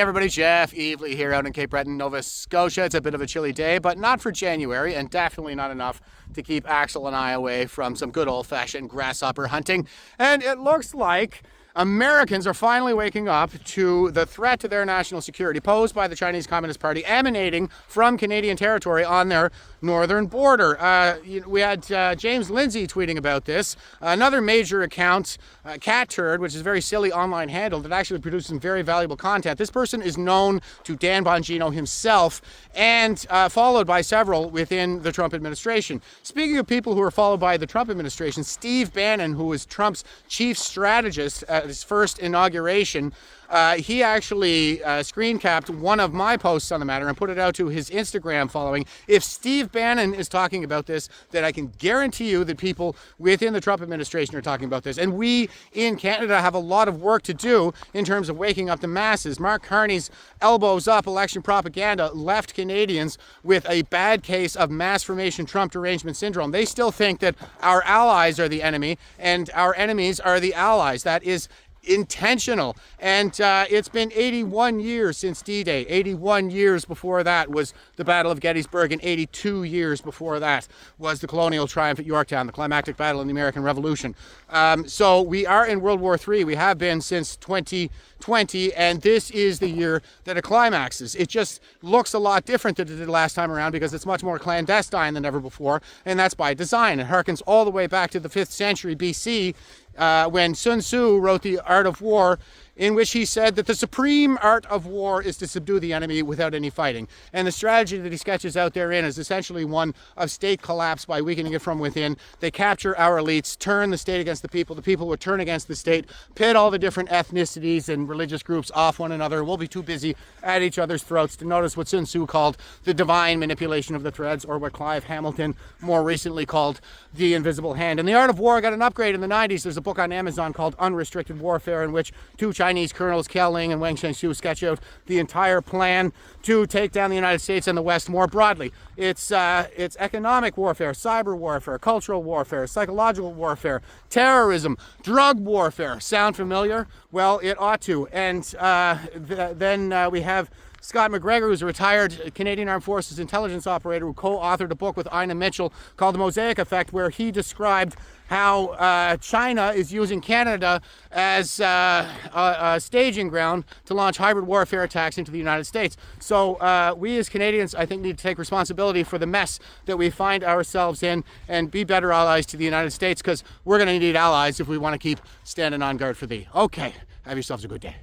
Hey everybody, Jeff Evely here out in Cape Breton, Nova Scotia. It's a bit of a chilly day, but not for January, and definitely not enough to keep Axel and I away from some good old-fashioned grasshopper hunting. And it looks like Americans are finally waking up to the threat to their national security posed by the Chinese Communist Party emanating from Canadian territory on their northern border. We had James Lindsay tweeting about this. Another major account, Cat Turd, which is a very silly online handle that actually produces some very valuable content. This person is known to Dan Bongino himself and followed by several within the Trump administration. Speaking of people who are followed by the Trump administration, Steve Bannon, who was Trump's chief strategist at his first inauguration, he actually screen capped one of my posts on the matter and put it out to his Instagram following. If Steve Bannon is talking about this, then I can guarantee you that people within the Trump administration are talking about this. And we in Canada have a lot of work to do in terms of waking up the masses. Mark Carney's elbows up election propaganda left Canadians with a bad case of mass formation Trump derangement syndrome. They still think that our allies are the enemy and our enemies are the allies. That is intentional. And it's been 81 years since D-Day. 81 years before that was the Battle of Gettysburg, and 82 years before that was the colonial triumph at Yorktown, the climactic battle in the American Revolution. So we are in World War III. We have been since 2020, and this is the year that it climaxes. It just looks a lot different than it did last time around because it's much more clandestine than ever before, and that's by design. It harkens all the way back to the 5th century BC, when Sun Tzu wrote The Art of War, in which he said that the supreme art of war is to subdue the enemy without any fighting. And the strategy that he sketches out therein is essentially one of state collapse by weakening it from within. They capture our elites, turn the state against the people would turn against the state, pit all the different ethnicities and religious groups off one another. We'll be too busy at each other's throats to notice what Sun Tzu called the divine manipulation of the threads, or what Clive Hamilton more recently called the invisible hand. And The Art of War got an upgrade in the 90s. There's a book on Amazon called Unrestricted Warfare, in which two Chinese colonels, Kel Ling and Wang Shenshu, sketch out the entire plan to take down the United States and the West more broadly. It's economic warfare, cyber warfare, cultural warfare, psychological warfare, terrorism, drug warfare. Sound familiar? Well, it ought to. And then we have Scott McGregor, who's a retired Canadian Armed Forces intelligence operator who co-authored a book with Ina Mitchell called The Mosaic Effect, where he described how China is using Canada as a staging ground to launch hybrid warfare attacks into the United States. So we as Canadians, I think, need to take responsibility for the mess that we find ourselves in and be better allies to the United States, because we're going to need allies if we want to keep standing on guard for thee. Okay, have yourselves a good day.